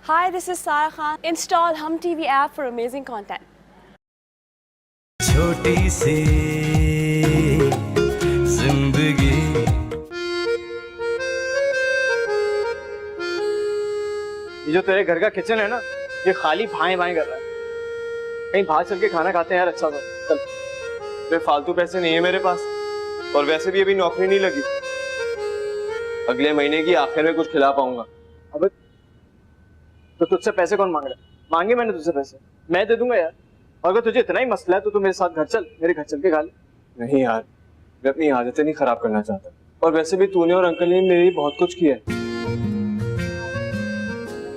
Hi, this is Sarah Khan. Install Hum TV app for amazing content. छोटी सी जिंदगी। ये जो तेरे घर का किचन है ना, ये खाली भाएं भाएं कर रहा है। कहीं बाहर चल के खाना खाते हैं यार, अच्छा सा। चल, बेफालतू पैसे नहीं है मेरे पास, और वैसे भी अभी नौकरी नहीं लगी। अगले महीने की आखिर में कुछ खिला पाऊंगा। अबे तो तुझसे पैसे कौन मांग रहा है? मांगे मैंने तुझसे पैसे, मैं दे दूंगा यार। और अगर तुझे इतना ही मसला है तो तू मेरे साथ घर चल, मेरे घर चल के खा ले। नहीं यार, मैं अपनी आदतें नहीं खराब करना चाहता, और वैसे भी तूने और अंकल ने मेरे लिए बहुत कुछ किया है।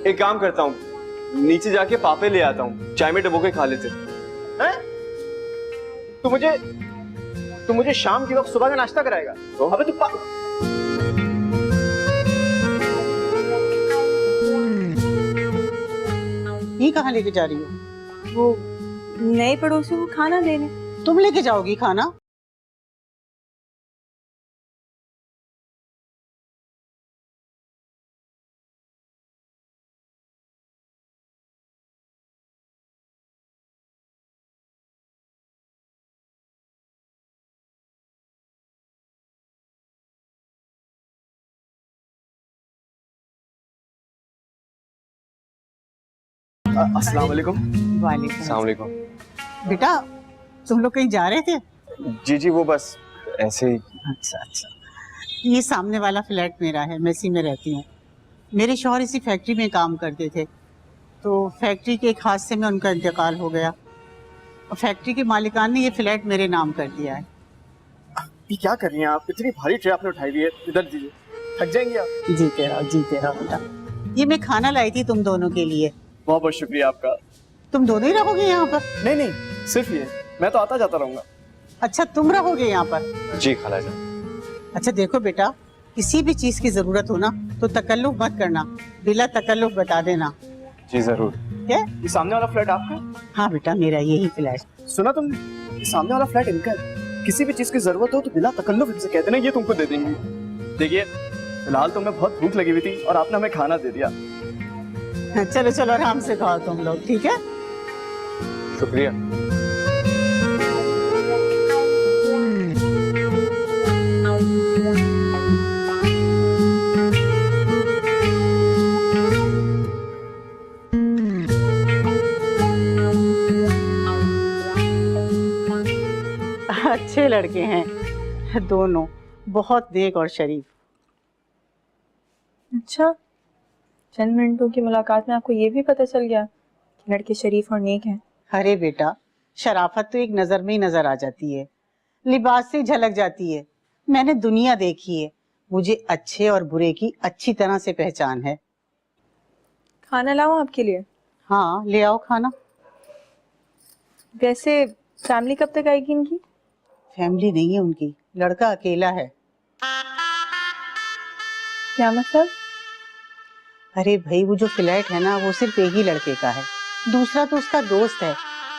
एक काम करता हूँ, नीचे जाके पापे ले आता हूँ, चाय में डबो के खा लेते हैं। तू मुझे शाम के वक्त सुबह का नाश्ता कराएगा? तो अबे तू ये कहाँ लेके जा रही हो? वो नए पड़ोसी को खाना देने। तुम लेके जाओगी खाना? अस्सलाम वालेकुम। वालेकुम। वालेकुम। बेटा तुम लोग कहीं जा रहे थे? जी वो बस ऐसे ही। अच्छा अच्छा। ये सामने वाला फ्लैट मेरा है, मैं इसी में रहती हूँ। मेरे शौहर इसी फैक्ट्री में काम करते थे, तो फैक्ट्री के एक हादसे में उनका इंतकाल हो गया, और फैक्ट्री के मालिकान ने ये फ्लैट मेरे नाम कर दिया है। ये क्या कर रही हैं आप? इतनी भारी ट्रे आपने उठाई हुई है, इधर दीजिए, थक जाएंगे आप। जीते रहो बेटा। ये मैं खाना लाई थी तुम दोनों के लिए। बहुत बहुत शुक्रिया आपका। तुम दोनों ही रहोगे यहाँ पर? नहीं, सिर्फ ये, मैं तो आता जाता रहूंगा। अच्छा तुम रहोगे यहाँ पर? जी खालाजान। अच्छा देखो बेटा, किसी भी चीज की जरूरत हो ना तो तकल्लुफ मत करना, बिला तकल्लुफ बता देना। जी जरूर। क्या? ये सामने वाला फ्लैट आपका? हाँ बेटा मेरा यही फ्लैट। सुना तुमने? ये सामने वाला फ्लैट इनका है। किसी भी चीज की जरूरत हो तो बिला तकल्लुफ इनसे कह देना, ये तुमको दे देंगे। देखिए फिलहाल तो हमें बहुत भूख लगी हुई थी और आपने हमें खाना दे दिया। चलो चलो आराम से खाओ तुम लोग, ठीक है? शुक्रिया। अच्छे लड़के हैं दोनों, बहुत नेक और शरीफ। अच्छा, चंद मिनटों की मुलाकात में आपको ये भी पता चल गया कि लड़के शरीफ और नेक हैं? अरे बेटा, शराफत तो एक नजर में ही नजर आ जाती है, लिबास से झलक जाती है। मैंने दुनिया देखी है, मुझे अच्छे और बुरे की अच्छी तरह से पहचान है। खाना लाऊं आपके लिए? हाँ ले आओ खाना। वैसे फैमिली कब तक आएगी इनकी? फैमिली नहीं है उनकी, लड़का अकेला है। क्या मतलब? अरे भाई वो जो फ्लैट है ना वो सिर्फ एक ही लड़के का है, दूसरा तो उसका दोस्त है,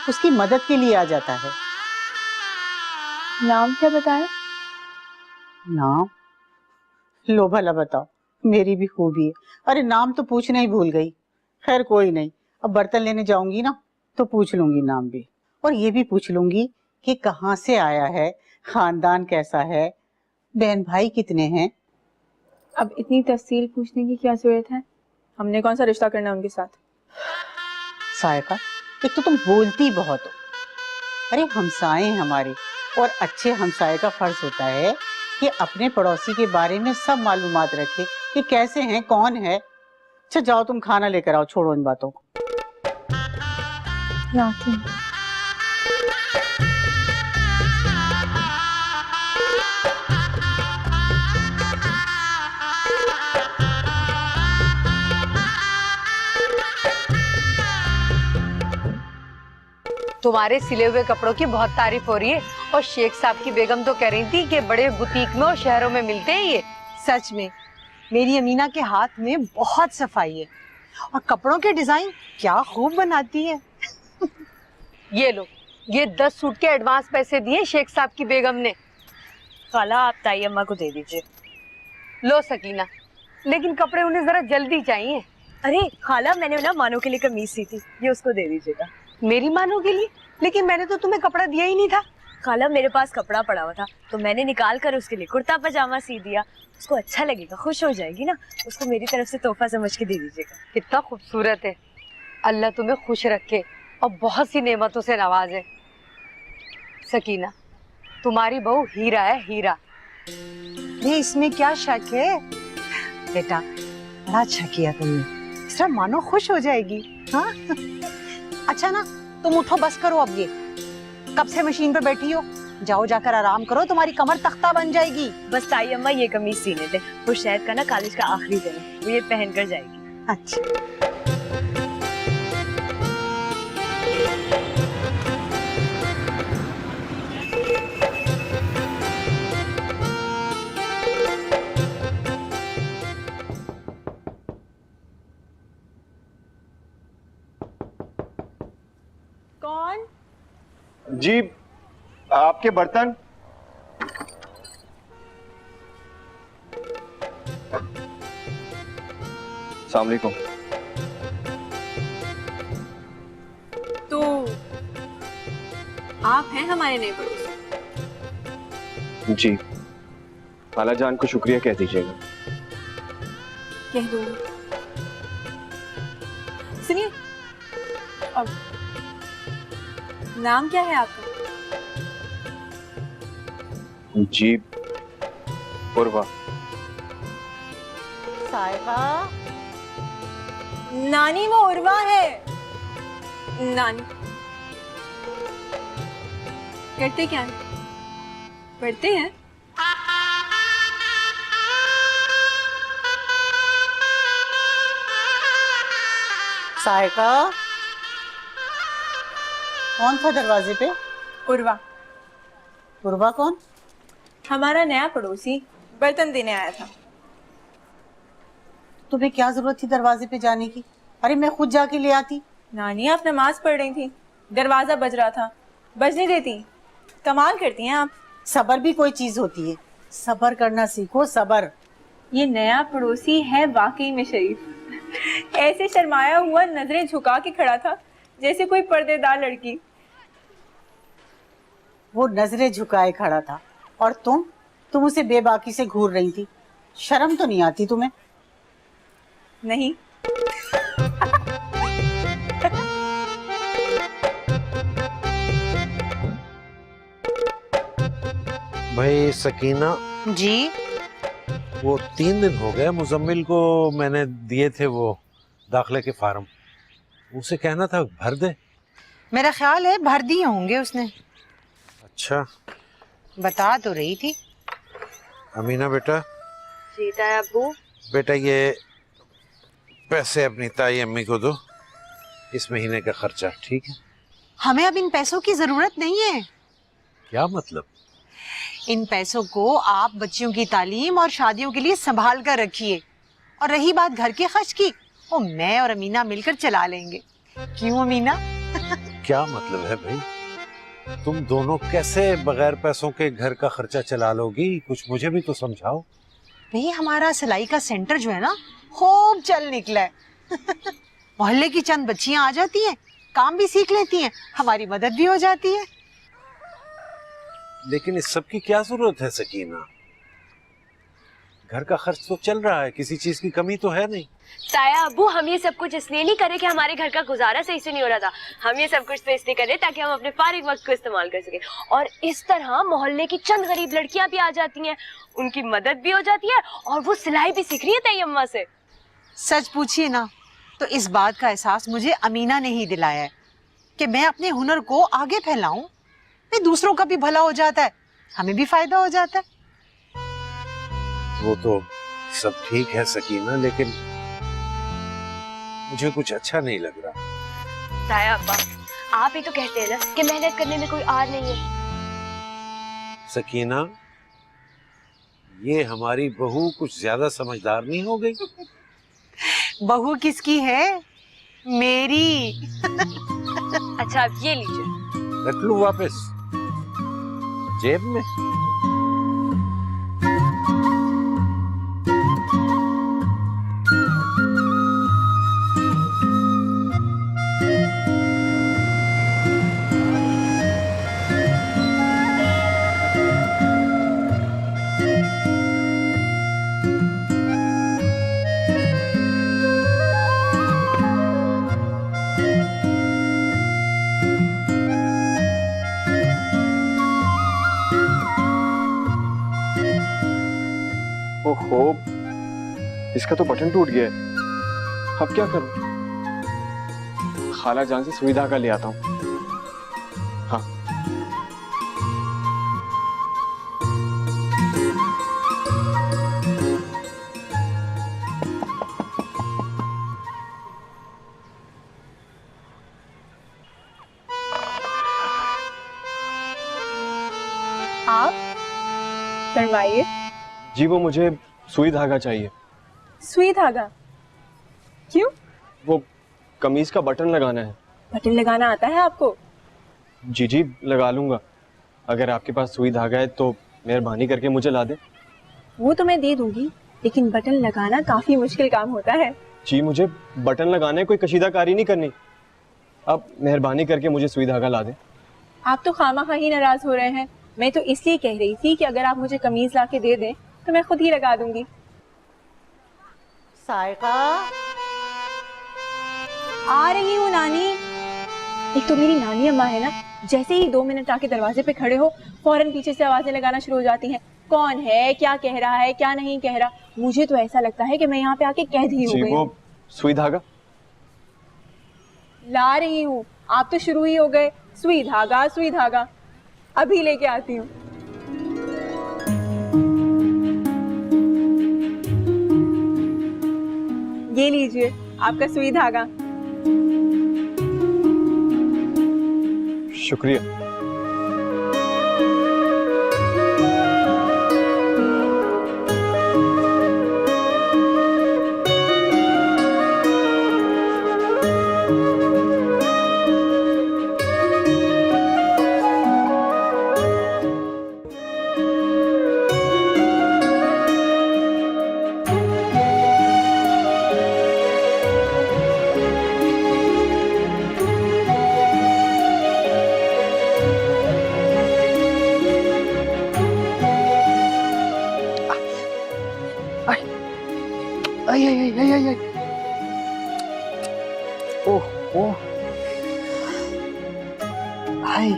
उसकी मदद के लिए आ जाता है। नाम क्या बताया? नाम? लो भला बताओ, मेरी भी खूबी है। अरे नाम तो पूछना ही भूल गई। खैर कोई नहीं, अब बर्तन लेने जाऊंगी ना तो पूछ लूंगी नाम भी, और ये भी पूछ लूंगी कि कहाँ से आया है, खानदान कैसा है, बहन भाई कितने हैं। अब इतनी तफसील पूछने की क्या जरूरत है? हमने कौन सा रिश्ता करना है उनके साथ? सायका, एक तो तुम बोलती बहुत हो। अरे हमसाए हमारे, और अच्छे हमसाए का फर्ज होता है कि अपने पड़ोसी के बारे में सब मालूमात रखे कि कैसे हैं, कौन है। अच्छा जाओ तुम खाना लेकर आओ, छोड़ो इन बातों को। तुम्हारे सिले हुए कपड़ों की बहुत तारीफ हो रही है, और शेख साहब की बेगम तो कह रही थी कि बड़े बुटीक में और शहरों में मिलते हैं ये। सच में मेरी अमीना के हाथ में बहुत सफाई है, और कपड़ों के डिजाइन क्या खूब बनाती है। ये लो, ये 10 सूट के एडवांस पैसे दिए शेख साहब की बेगम ने। खाला आप ताई अम्मा को दे दीजिए। लो सकीना, लेकिन कपड़े उन्हें जरा जल्दी चाहिए। अरे खाला, मैंने ना मानो के लिए कमीज सी थी, ये उसको दे दीजिएगा। मेरी मानो के लिए? लेकिन मैंने तो तुम्हें कपड़ा दिया ही नहीं था। खाला, मेरे पास कपड़ा पड़ा हुआ था तो मैंने निकाल कर उसके लिए कुर्ता पजामा सी दिया। उसको अच्छा लगेगा, खुश हो जाएगी ना। उसको मेरी तरफ से तोहफा समझ के दे दीजिएगा। कितना खूबसूरत है। अल्लाह तुम्हें खुश रखे और बहुत सी नेमतों से नवाजे। सकीना, तुम्हारी बहू हीरा है, हीरा। ये इसमें क्या शक है? बेटा, बड़ा अच्छा किया तुमने। इस तरह मानो खुश हो जाएगी। हाँ अच्छा ना, तुम उठो, बस करो अब। ये कब से मशीन पे बैठी हो? जाओ जाकर आराम करो, तुम्हारी कमर तख्ता बन जाएगी। बस ताई अम्मा ये कमीज सीने दे। वो शायद का ना कॉलेज का आखिरी दिन है, वो ये पहन कर जाएगी। अच्छा, कौन? जी, आपके बर्तन। अस्सलाम वालेकुम। तो आप हैं हमारे नए पड़ोसी? जी, खाला जान को शुक्रिया कह दीजिएगा। कह दूंगी। सुनिए, अब नाम क्या है आपका? जी, पूर्वा। साहिबा, नानी, वो उर्वा है। नानी करते क्या है? पढ़ते हैं? साहिबा, कौन था दरवाजे पे? उर्वा, पूर्वा कौन? हमारा नया पड़ोसी, बर्तन देने आया था। तुम्हें क्या जरूरत थी दरवाजे पे जाने की? अरे मैं खुद जाके ले आती। नानी, आप नमाज पढ़ रही थी, दरवाजा बज रहा था, बजने देती। कमाल करती हैं आप। सबर भी कोई चीज होती है, सबर करना सीखो, सबर। ये नया पड़ोसी है वाकई में शरीफ। ऐसे शर्माया हुआ नजरें झुका के खड़ा था जैसे कोई पर्देदार लड़की। वो नजरें झुकाए खड़ा था और तुम उसे बेबाकी से घूर रही थी। शर्म तो नहीं आती तुम्हें? नहीं। भाई सकीना जी। वो 3 दिन हो गए मुजम्मिल को मैंने दिए थे वो दाखिले के फार्म, उसे कहना था भर दे। मेरा ख्याल है भर दिए होंगे उसने। अच्छा, बता तो रही थी। अमीना बेटा। जी ताया अब्बू। बेटा ये पैसे अपनी ताई अम्मी को दो, इस महीने का खर्चा, ठीक है? हमें अब इन पैसों की जरूरत नहीं है। क्या मतलब? इन पैसों को आप बच्चियों की तालीम और शादियों के लिए संभाल कर रखिए। और रही बात घर के खर्च की, वो मैं और अमीना मिलकर चला लेंगे। क्यों अमीना? क्या मतलब है भाई? तुम दोनों कैसे बगैर पैसों के घर का खर्चा चला लोगी? कुछ मुझे भी तो समझाओ। भाई हमारा सिलाई का सेंटर जो है ना, खूब चल निकला है। मोहल्ले की चंद बच्चियां आ जाती हैं, काम भी सीख लेती हैं, हमारी मदद भी हो जाती है। लेकिन इस सब की क्या जरूरत है सकीना? घर का खर्च तो चल रहा है, किसी चीज की कमी तो है नहीं। ताया अब्बू, हम ये सब कुछ इसलिए नहीं करे कि हमारे घर का गुजारा सही से नहीं हो रहा था। हम ये सब कुछ तो इसलिए करे ताकि हम अपने फारिग वक्त को इस्तेमाल कर सके। और इस तरह मोहल्ले की चंद गरीब लड़कियां भी आ जाती हैं, उनकी मदद भी हो जाती है और वो सिलाई भी सीख रही है ताई अम्मा से। सच पूछिए ना तो इस बात का एहसास मुझे अमीना ने ही दिलाया है कि मैं अपने हुनर को आगे फैलाऊं। फिर दूसरों का भी भला हो जाता है, हमें भी फायदा हो जाता है। वो तो सब ठीक है सकीना, लेकिन मुझे कुछ अच्छा नहीं लग रहा। ताया अब्बा, आप ही तो कहते हैं ना कि मेहनत करने में कोई आर नहीं है। सकीना, ये हमारी बहू कुछ ज्यादा समझदार नहीं हो गई? बहू किसकी है? मेरी। अच्छा, अब ये लीजिए। रख लूं वापस जेब में? इसका तो बटन टूट गया है, अब क्या करूं? खाला जान से सुई धागा ले आता हूं। हाँ, आप करवाइए। जी वो मुझे सुई धागा चाहिए। सुई धागा? क्यों? वो कमीज का बटन लगाना है। बटन लगाना आता है आपको? जी जी लगा लूंगा। अगर आपके पास सुई धागा है तो मेहरबानी करके मुझे ला दे। वो तो मैं दे दूंगी, लेकिन बटन लगाना काफी मुश्किल काम होता है। जी मुझे बटन लगाना है, कोई कशीदाकारी नहीं करनी। अब मेहरबानी करके मुझे सुई धागा ला दे। आप तो खामखा ही नाराज हो रहे हैं। मैं तो इसलिए कह रही थी कि अगर आप मुझे कमीज ला के दे दें तो मैं खुद ही लगा दूंगी। सायका, आ रही हूँ नानी। एक तो मेरी नानी अम्मा है ना, जैसे ही 2 मिनट आके दरवाजे पे खड़े हो फौरन पीछे से आवाजें लगाना शुरू हो जाती हैं। कौन है, क्या कह रहा है, क्या नहीं कह रहा। मुझे तो ऐसा लगता है कि मैं यहाँ पे आके कैद ही हो जी गई वो हूँ। सुई धागा ला रही हूँ। आप तो शुरू ही हो गए, सुई धागा सुई धागा। अभी लेके आती हूँ। ये लीजिए आपका सुई धागा। शुक्रिया। आई आई आई आई आई आई ओह ओह आई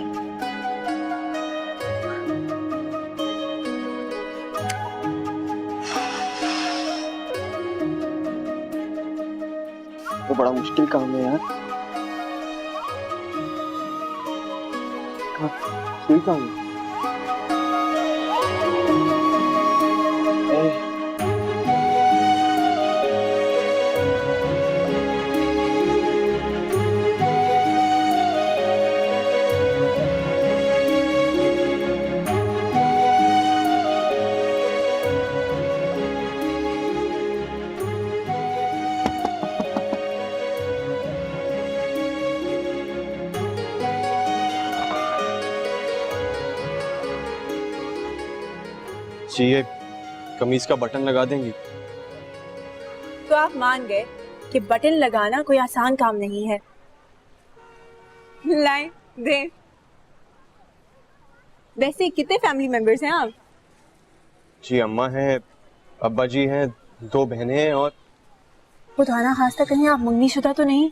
वो बड़ा मुश्किल काम है यार। सुई कहाँ है? जी ये कमीज का बटन लगा देंगी? तो आप मान गए कि बटन लगाना कोई आसान काम नहीं है। लाएं दे। वैसे कितने फैमिली मेंबर्स हैं आप? जी अम्मा है, अब्बा जी हैं, 2 बहनें हैं और खुदा खास्ता कहीं आप मंगनीशुदा तो नहीं?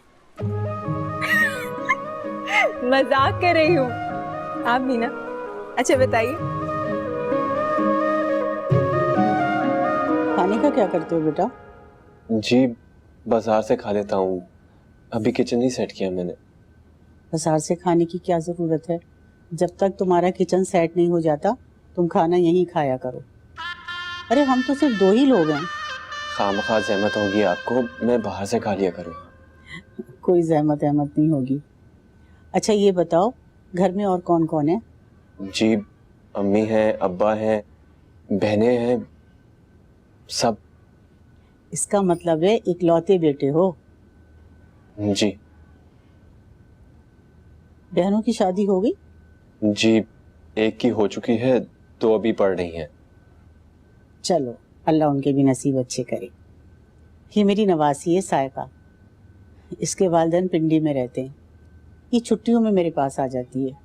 मजाक कर रही हूँ। आप भी ना। अच्छा बताइए। खाने का क्या करते हो बेटा? जी बाजार से खा लेता हूँ, अभी किचन नहीं सेट किया मैंने। बाजार से खाने की क्या जरूरत है? जब तक तुम्हारा किचन सेट नहीं हो जाता तुम खाना यहीं खाया करो। अरे हम तो सिर्फ 2 ही लोग हैं। खामखा ज़हमत होगी आपको, मैं बाहर से खा लिया करूँगा। कोई जहमत अहमत नहीं होगी। अच्छा ये बताओ घर में और कौन कौन है? जी अम्मी हैं, अब्बा हैं, बहनें हैं, सब। इसका मतलब है इकलौते बेटे हो। जी। बहनों की शादी हो गई? जी एक की हो चुकी है, 2 अभी पढ़ रही हैं। चलो अल्लाह उनके भी नसीब अच्छे करे। ये मेरी नवासी है सायका। इसके वालिदैन पिंडी में रहते हैं। ये छुट्टियों में मेरे पास आ जाती है।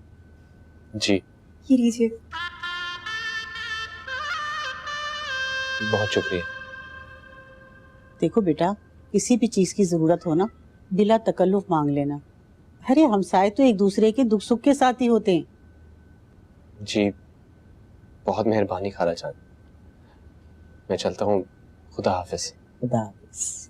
जी ये लीजिए। बहुत शुक्रिया। देखो बेटा किसी भी चीज की जरूरत हो ना बिला तकल्लुफ मांग लेना। अरे हमसाए तो एक दूसरे के दुख सुख के साथ ही होते हैं। जी बहुत मेहरबानी खाला जान, मैं चलता हूँ, खुदा हाफिज। खुदा हाफिज।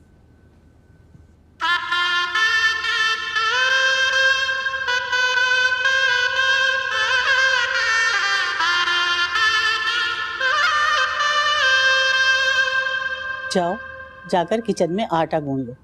जाओ जाकर किचन में आटा गूंद लो।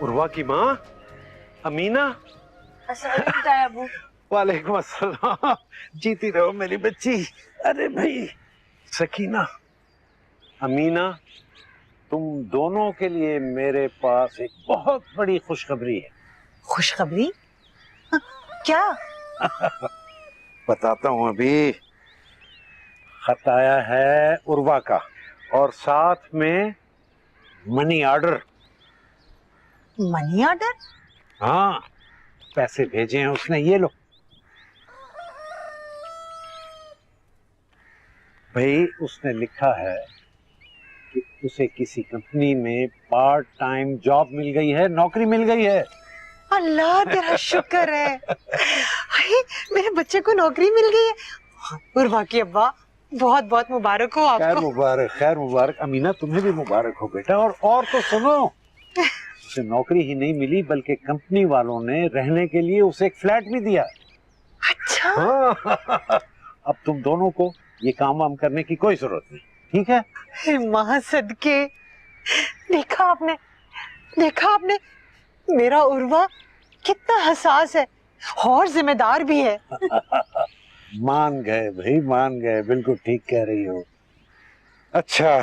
उर्वा की माँ अमीना। अबू वालेकुम अस्सलाम। जीती रहो मेरी बच्ची। अरे भाई सकीना, अमीना, तुम दोनों के लिए मेरे पास एक बहुत बड़ी खुशखबरी है। खुशखबरी? क्या? बताता हूँ अभी। खत आया है उर्वा का और साथ में मनी ऑर्डर। Money order? हाँ, पैसे भेजे हैं उसने, ये लो। भाई उसने लिखा है कि उसे किसी कंपनी में पार्ट टाइम जॉब मिल गई है, नौकरी मिल गई है। अल्लाह तेरा शुक्र है। हाय, मेरे बच्चे को नौकरी मिल गई है। उर्वा की अब्बा, बहुत बहुत मुबारक हो खैर आपको। मुबारक, खैर मुबारक। अमीना तुम्हें भी मुबारक हो बेटा। और तो सुनो, उसे नौकरी ही नहीं मिली बल्कि कंपनी वालों ने रहने के लिए उसे एक फ्लैट भी दिया। अच्छा। हाँ। अब तुम दोनों को ये काम वाम करने की कोई जरूरत नहीं, ठीक है? हे माँ सदके, देखा आपने मेरा उर्वा कितना हसास है और जिम्मेदार भी है। मान गए भाई, मान गए। बिल्कुल ठीक कह रही हो। अच्छा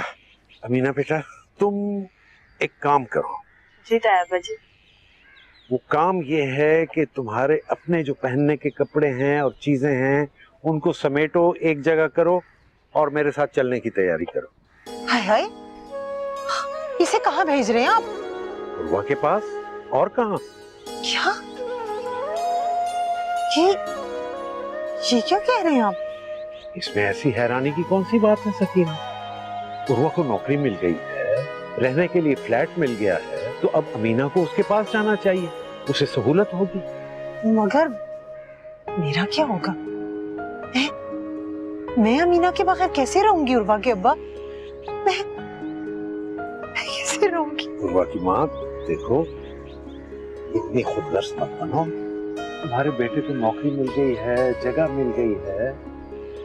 अमीना बेटा, तुम एक काम करो। जी ताया जी। वो काम ये है कि तुम्हारे अपने जो पहनने के कपड़े हैं और चीजें हैं उनको समेटो, एक जगह करो और मेरे साथ चलने की तैयारी करो। हाय हाय, इसे कहाँ भेज रहे हैं आप? उर्वा के पास, और कहाँ? क्या? ये क्या कह रहे हैं आप? इसमें ऐसी हैरानी की कौन सी बात है सकीना? उर्वा को नौकरी मिल गई है, रहने के लिए फ्लैट मिल गया है, तो अब अमीना को उसके पास जाना चाहिए, उसे सहूलत होगी। मगर मेरा क्या होगा? मैं अमीना के बगैर कैसे रहूंगी उर्वा के अब्बा? मैं कैसे रहूंगी? उर्वा की माँ देखो, इतनी खुदगर्ज मत बनो। तुम्हारे बेटे को नौकरी मिल गई है, जगह मिल गई है।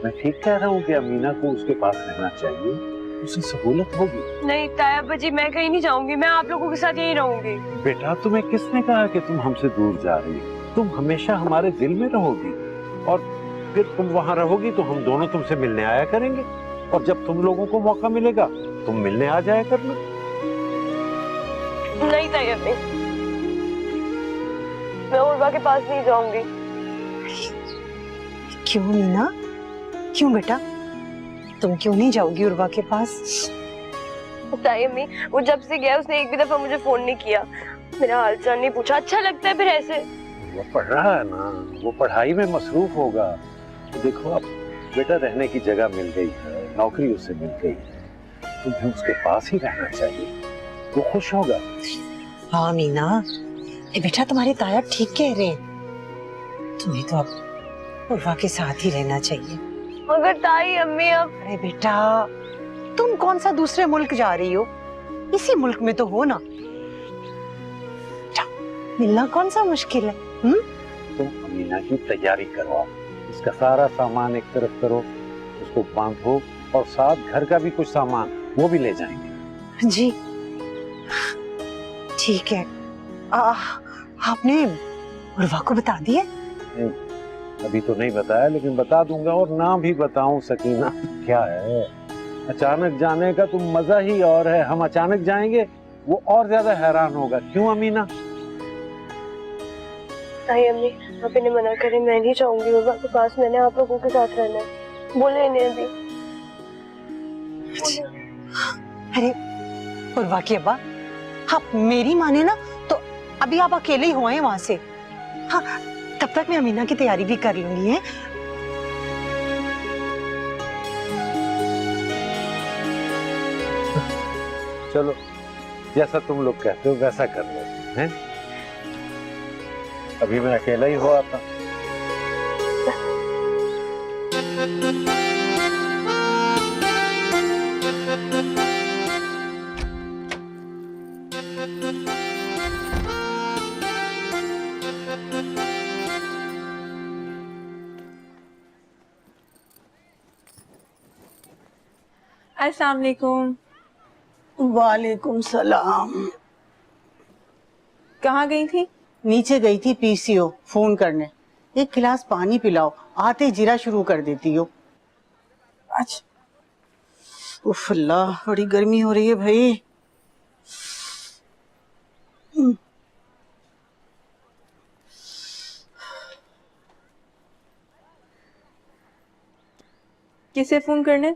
मैं ठीक कह रहा हूँ कि अमीना को उसके पास रहना चाहिए, उसे सहूलत होगी। नहीं ताया जी, मैं कहीं नहीं जाऊंगी, मैं आप लोगों के साथ यहीं रहूंगी। बेटा तुम्हें किसने कहा कि तुम हमसे दूर जा रही हो? तुम हमेशा हमारे दिल में रहोगी और फिर तुम वहाँ रहोगी तो हम दोनों तुमसे मिलने आया करेंगे और जब तुम लोगों को मौका मिलेगा तुम मिलने आ जाया करना। नहीं ताई अम्मी, मैं उर्वा के पास नहीं जाऊंगी। क्यों मीना, क्यों बेटा, तुम क्यों नहीं जाओगी उर्वा के पास? ताई अम्मी, वो जब से गया उसने एक भी दफा मुझे फोन नहीं किया, मेरा हालचाल नहीं पूछा। अच्छा लगता है फिर ऐसे? वो पढ़ रहा है ना, वो पढ़ाई में मसरूफ होगा। तो देखो अब बेटा रहने की जगह मिल गई है, नौकरी उसे मिल गई है, तुम्हें उसके पास ही रहना चाहिए, वो खुश होगा। हाँ मीना, ये बेटा तुम्हारे ताया ठीक कह रहे हैं, तुम्हें तो अब उर्वा के साथ ही रहना चाहिए। मगर ताई अम्मी अब। अरे बेटा, तुम कौन सा दूसरे मुल्क जा रही हो, इसी मुल्क में तो हो ना। मिलना कौन सा मुश्किल है। तुम अमीना की तैयारी करवाओ, इसका सारा सामान एक तरफ करो, उसको बांधो, और साथ घर का भी कुछ सामान वो भी ले जाएंगे। जी ठीक है। आपने उर्वा को बता दिया? अभी तो नहीं बताया, लेकिन बता दूंगा, और ना भी बताऊं सकीना क्या है, अचानक जाने का तो मजा ही और है। हम अचानक जाएंगे, वो और ज्यादा हैरान होगा। क्यों अमीना? ताई अम्मी, आप इन्हें मना करें, मैं नहीं चाहूंगी उर्वा के पास, मैंने आप लोगों के साथ रहना है। बोले इन्हें अभी। अरे उर्वा की अब्बा, आप मेरी माने ना तो अभी आप अकेले ही हुए हैं वहां से। हाँ, तब तक मैं अमीना की तैयारी भी कर लूंगी है। चलो, जैसा तुम लोग कहते हो वैसा कर लो हैं। अभी मैं अकेला ही हुआ था। अस्सलाम वालेकुम। वालेकुम सलाम। कहाँ गई थी? नीचे गई थी पीसीओ फोन करने, एक गिलास पानी पिलाओ, आते ही जीरा शुरू कर देती हो। अच्छा। उफ अल्लाह, बड़ी गर्मी हो रही है भाई। किसे फोन करने?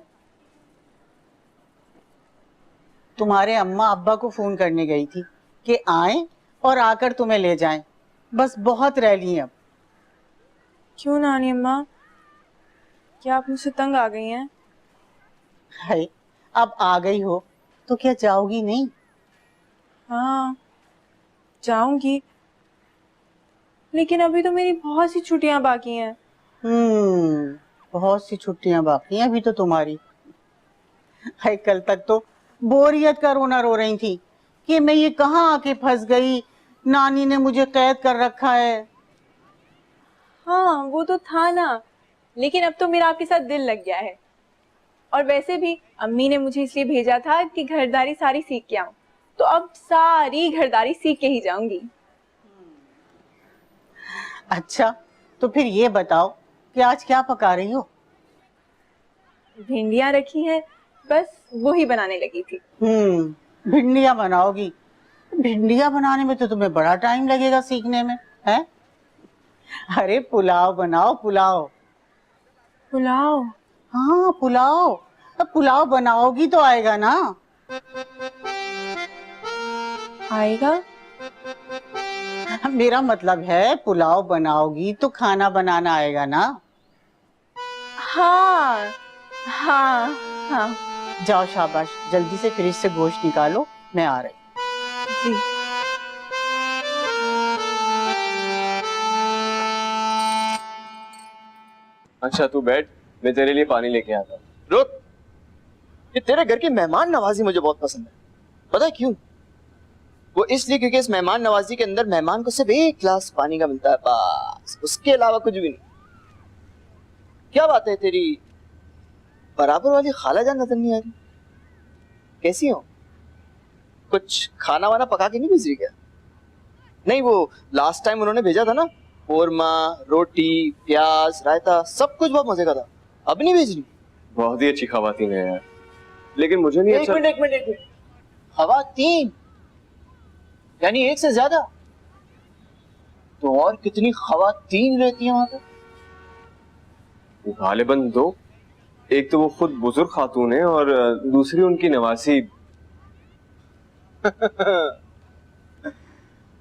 तुम्हारे अम्मा अब्बा को फोन करने गई थी कि आए और आकर तुम्हें ले जाएं। बस बहुत रह ली अब। क्यों नानी अम्मा, क्या आप मुझसे तंग आ गई हैं? है, अब आ गई हो तो क्या जाओगी नहीं? हाँ जाऊंगी, लेकिन अभी तो मेरी बहुत सी छुट्टियां बाकी हैं। बहुत सी छुट्टियां बाकी हैं अभी तो तुम्हारी। है, कल तक तो बोरियत का रोना रो रही थी कि मैं ये कहाँ आके फंस गई, नानी ने मुझे कैद कर रखा है। हाँ वो तो था ना, लेकिन अब तो मेरा आपके साथ दिल लग गया है। और वैसे भी अम्मी ने मुझे इसलिए भेजा था कि घरदारी सारी सीख के आऊं, तो अब सारी घरदारी सीख के ही जाऊंगी। अच्छा, तो फिर ये बताओ कि आज क्या पका रही हो? भिंडियां रखी हैं, बस वही बनाने लगी थी। भिंडियां बनाओगी? भिंडियां बनाने में तो तुम्हें बड़ा टाइम लगेगा सीखने में, है? अरे पुलाव बनाओ, पुलाव। पुलाव? हाँ पुलाव। अब पुलाव बनाओगी तो आएगा ना। आएगा? मेरा मतलब है पुलाव बनाओगी तो खाना बनाना आएगा ना। हाँ हाँ हाँ। जाओ शाबाश, जल्दी से फ्रिज से गोश्त निकालो, मैं आ रही। जी। अच्छा तू बैठ, मैं तेरे लिए पानी लेके आता हूँ। रुक, ये तेरे घर की मेहमान नवाजी मुझे बहुत पसंद है। पता है क्यों? वो इसलिए क्योंकि इस मेहमान नवाजी के अंदर मेहमान को सिर्फ एक गिलास पानी का मिलता है, बस, उसके अलावा कुछ भी नहीं। क्या बात है, तेरी बराबर वाली खाला जान नजर नहीं आ रही? कैसी हो? कुछ खाना वाना पका के नहीं भेज रही क्या? नहीं, वो लास्ट टाइम उन्होंने भेजा था ना, कोरमा, रोटी, प्याज, रायता, सब कुछ बहुत मजे का था। अब नहीं भेज रही? बहुत ही अच्छी खवातीन है यार। लेकिन मुझे नहीं अच्छा। एक मिनट खवातीन यानी एक से ज्यादा? तो और कितनी खवातीन रहती हैं वहां पे? गालिबन दो। एक तो वो खुद बुजुर्ग खातून है और दूसरी उनकी नवासी।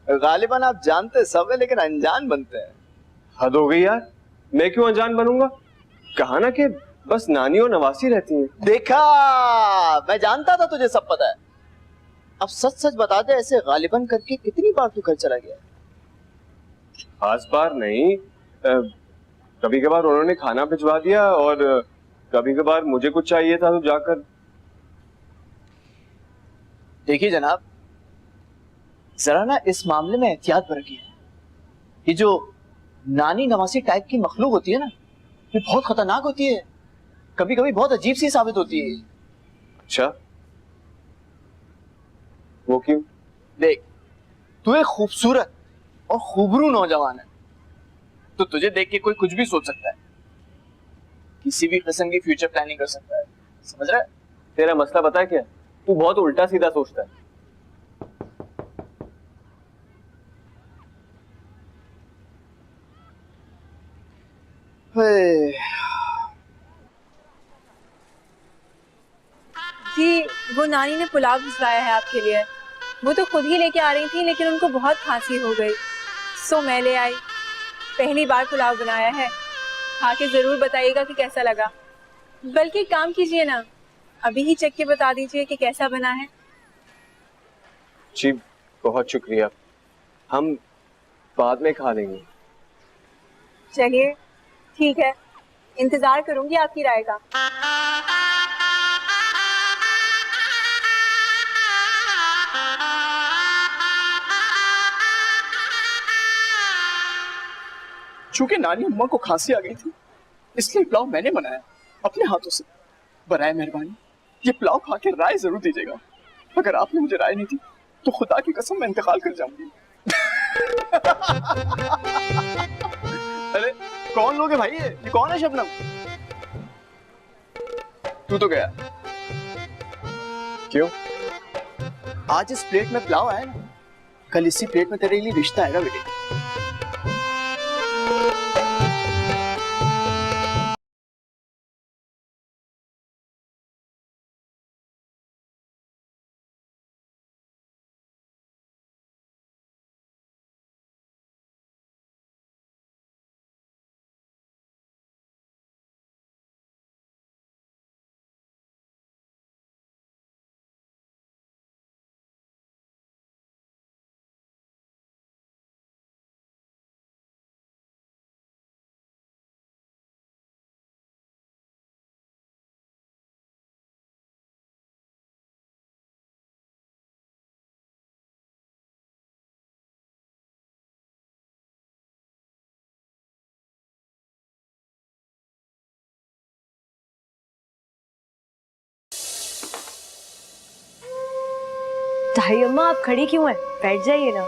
गालिबन आप जानते सब है लेकिन अनजान बनते हैं। हद हो गई यार, मैं क्यों अनजान बनूंगा? कहा ना कि बस नानी और नवासी रहती हैं। देखा, मैं जानता था तुझे सब पता है। अब सच सच बता दे, ऐसे गालिबन करके कितनी बार तू घर चला गया? खास बार नहीं, कभी कभार उन्होंने खाना भिजवा दिया और कभी कभार मुझे कुछ चाहिए था तो जाकर। देखिए जनाब, जरा ना इस मामले में एहतियात बरतिए। ये जो नानी नवासी टाइप की मखलूक होती है ना, ये बहुत खतरनाक होती है, कभी कभी बहुत अजीब सी साबित होती है। अच्छा, वो क्यों? देख, तू एक खूबसूरत और खूबरू नौजवान है, तो तुझे देख के कोई कुछ भी सोच सकता है, किसी भी किस्म की फ्यूचर प्लानिंग कर सकता है, समझ रहा है? तेरा मसला पता है क्या? तू बहुत उल्टा सीधा सोचता है। जी, वो नानी ने पुलाव भिजवाया है आपके लिए। वो तो खुद ही लेके आ रही थी लेकिन उनको बहुत खांसी हो गई, सो मैं ले आई। पहली बार पुलाव बनाया है, खा के जरूर बताइएगा कि कैसा लगा। बल्कि काम कीजिए ना, अभी ही चख के बता दीजिए कि कैसा बना है। जी बहुत शुक्रिया, हम बाद में खा लेंगे। चलिए ठीक है, इंतजार करूंगी आपकी राय का। चूंकि नानी अम्मा को खांसी आ गई थी, इसलिए पुलाव मैंने बनाया अपने हाथों से। बराए मेहरबानी ये पुलाव खा के राय जरूर दीजिएगा। अगर आपने मुझे राय नहीं दी तो खुदा की कसम मैं इंतकाल कर जाऊंगी। अरे कौन लोग है भाई? ये कौन है शबनम? तू तो गया क्यों? आज इस प्लेट में पुलाव आया ना, कल इसी प्लेट में तेरे लिए रिश्ता आएगा बेटे। ताई अम्मा आप खड़ी क्यों हैं? बैठ जाइए ना।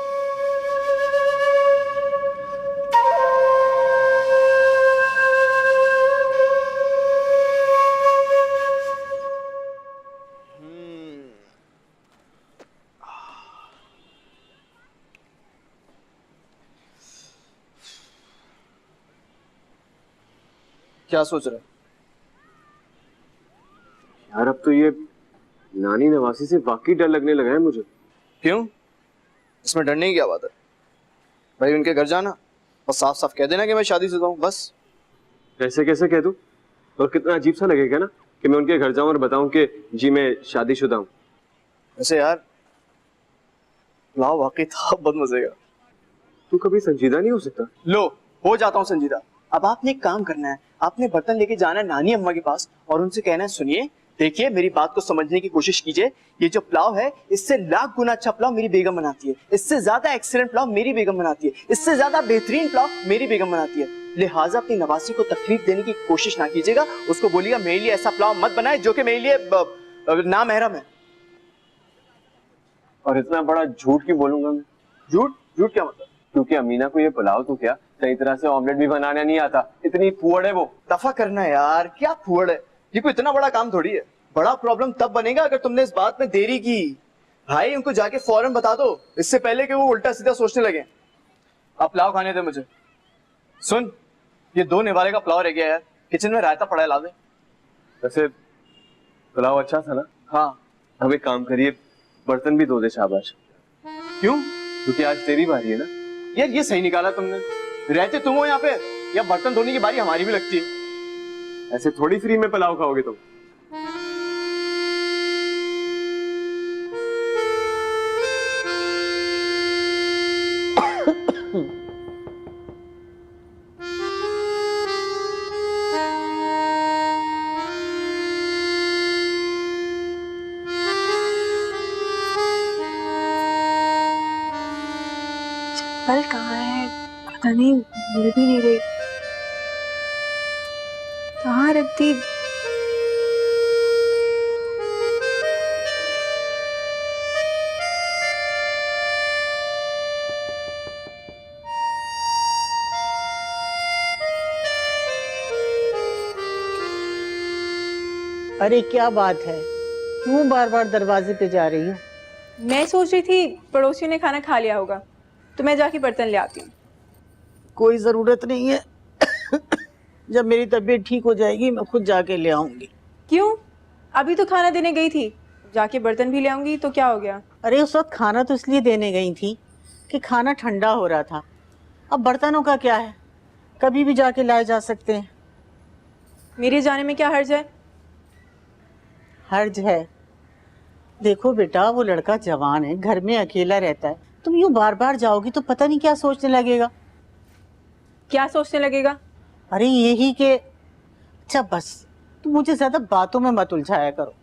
क्या सोच रहे? यार अब तो ये नानी नवासी से वाकई डर लगने लगा है मुझे। क्यों? इसमें डरने की क्या बात है भाई? उनके घर जाना और साफ साफ कह देना कि मैं शादीशुदा हूं, बस। ऐसे कैसे कह दूं? और कितना अजीब सा लगेगा ना कि मैं उनके घर जाऊं और बताऊं कि जी मैं शादीशुदा हूं। वैसे यार पुलाव वाकई था बहुत मजे का। तू कभी संजीदा नहीं हो सकता? लो, हो जाता हूँ संजीदा। अब आपने एक काम करना है, आपने बर्तन लेके जाना है नानी अम्मा के पास और उनसे कहना है, सुनिए देखिए मेरी बात को समझने की कोशिश कीजिए, ये जो पुलाव है इससे लाख गुना अच्छा पुलाव मेरी बेगम बनाती है, इससे ज्यादा एक्सीलेंट पुलाव मेरी बेगम बनाती है, इससे ज्यादा बेहतरीन पुलाव मेरी बेगम बनाती है। लिहाजा अपनी नवासी को तकलीफ देने की कोशिश ना कीजिएगा, उसको बोलिएगा मेरे लिए ऐसा पुलाव मत बनाए जो कि मेरे लिए ना महरम है। और इतना बड़ा झूठ क्यों बोलूंगा मैं? झूठ? झूठ क्या मतलब? क्योंकि अमीना को ये पुलाव तो क्या सही तरह से ऑमलेट भी बनाना नहीं आता, इतनी फुअड़ है वो। दफा करना यार, क्या फुअड़ है, ये कोई इतना बड़ा काम थोड़ी है। बड़ा प्रॉब्लम तब बनेगा अगर तुमने इस बात में देरी की। भाई उनको जाके फौरन बता दो, इससे पहले कि वो उल्टा सीधा सोचने लगे। आप पुलाव खाने दे मुझे। सुन, ये 2 निवाले का पुलाव रह गया यार, किचन में रायता पड़ा है, ला दे। वैसे पुलाव अच्छा था ना? हाँ। अब एक काम करिए, बर्तन भी धो दे शाबाश। क्यों? क्योंकि आज तेरी बारी है ना। यार ये सही निकाला तुमने, रहते तुम हो यहाँ पे, या बर्तन धोने की बारी हमारी भी लगती है। ऐसे थोड़ी फ्री में पुलाव खाओगे तुम। कल कहाँ है पता नहीं, मिल भी नहीं रही, कहाँ रख दी। अरे क्या बात है, क्यों बार बार दरवाजे पे जा रही हो? मैं सोच रही थी पड़ोसियों ने खाना खा लिया होगा, तो मैं जाके बर्तन ले आती हूँ। कोई जरूरत नहीं है। जब मेरी तबीयत ठीक हो जाएगी मैं खुद जाके ले आऊंगी। क्यों? अभी तो खाना देने गई थी, जाके बर्तन भी ले आऊंगी तो क्या हो गया? अरे उस वक्त खाना तो इसलिए देने गई थी कि खाना ठंडा हो रहा था, अब बर्तनों का क्या है, कभी भी जाके लाए जा सकते हैं। मेरे जाने में क्या हर्ज है? हर्ज है? देखो बेटा, वो लड़का जवान है, घर में अकेला रहता है, तुम यूं बार बार जाओगी तो पता नहीं क्या सोचने लगेगा। क्या सोचने लगेगा? अरे यही कि अच्छा बस तुम मुझे ज्यादा बातों में मत उलझाया करो।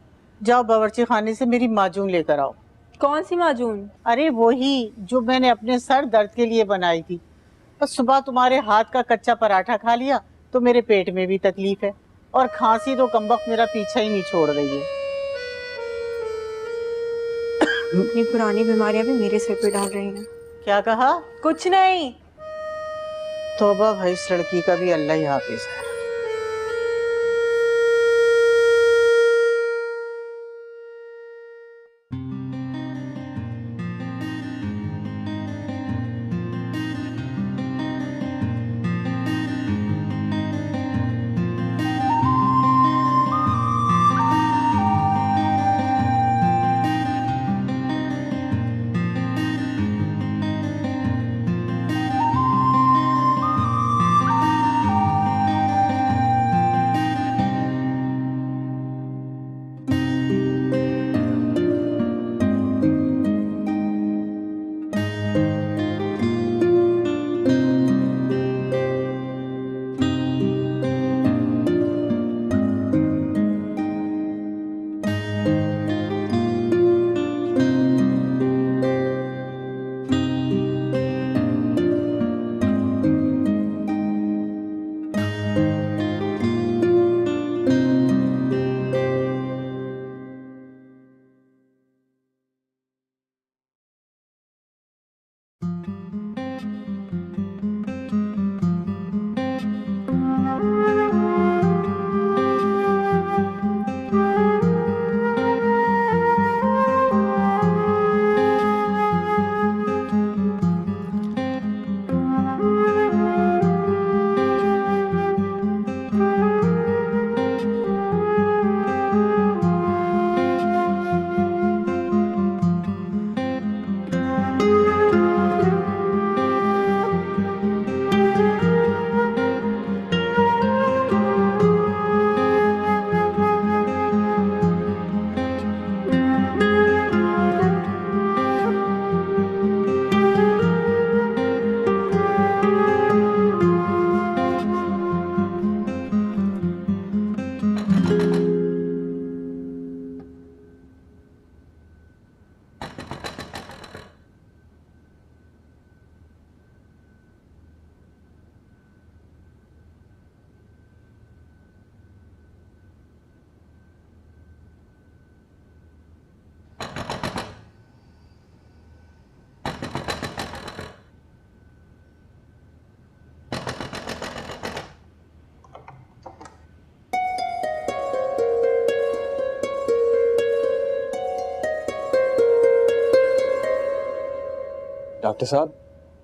जाओ बावर्ची खाने से मेरी माजून लेकर आओ। कौन सी माजून? अरे वही जो मैंने अपने सर दर्द के लिए बनाई थी। बस सुबह तुम्हारे हाथ का कच्चा पराठा खा लिया तो मेरे पेट में भी तकलीफ है, और खांसी तो कमबख्त मेरा पीछा ही नहीं छोड़ रही है। अपनी पुरानी बीमारियां भी मेरे सिर पे डाल रही हैं। क्या कहा? कुछ नहीं। तौबा भाई, इस लड़की का भी अल्लाह ही हाफिज है। डॉक्टर साहब,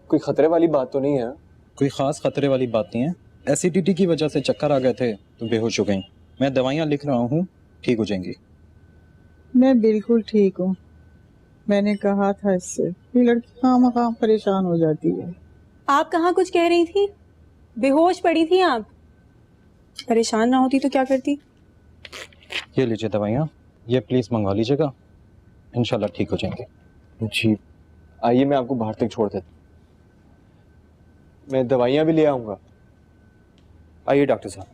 कोई खतरे वाली बात तो नहीं है? कोई ख़ास खतरे वाली बात नहीं है। एसिडिटी की वजह से चक्कर आ गए थे तो बेहोश हो गई। मैं दवाइयाँ लिख रहा हूँ, ठीक हो जाएंगी। मैं बिल्कुल ठीक हूँ। मैंने कहा था इससे, ये लड़की खामखा परेशान हो जाती है। आप कहाँ कुछ कह रही थी? बेहोश पड़ी थी आप? परेशान ना होती तो क्या करती? ये लीजिए दवाइयाँ, ये प्लीज़ मंगवा लीजिएगा, इंशाल्लाह ठीक हो जाएंगे। जी, आइए मैं आपको बाहर तक छोड़ देता हूँ। मैं दवाइयाँ भी ले आऊँगा। आइए डॉक्टर साहब।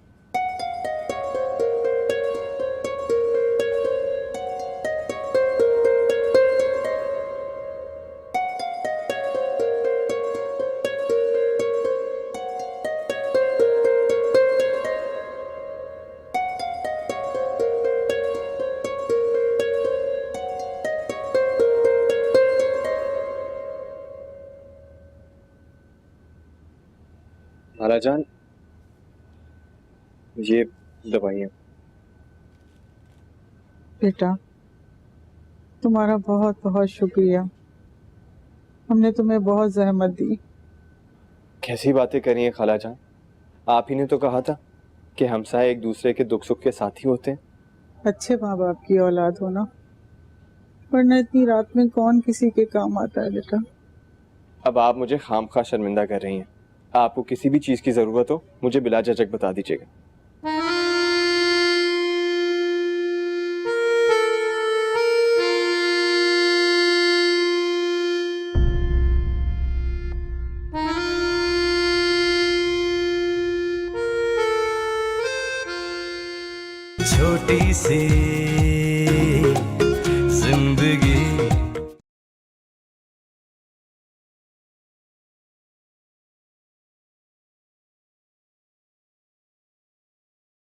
खालाजान, ये दवाइयाँ। बेटा, तुम्हारा बहुत बहुत शुक्रिया। हमने तुम्हें बहुत जहमत दी। कैसी बातें करी हैं खालाजान? आप ही ने तो कहा था कि हमसाए एक दूसरे के दुख सुख के साथी होते हैं। अच्छे माँ बाप की औलाद होना, वरना इतनी रात में कौन किसी के काम आता है बेटा। अब आप मुझे खामखा शर्मिंदा कर रही हैं। आपको किसी भी चीज़ की ज़रूरत हो, मुझे बिला झिझक बता दीजिएगा। छोटी सी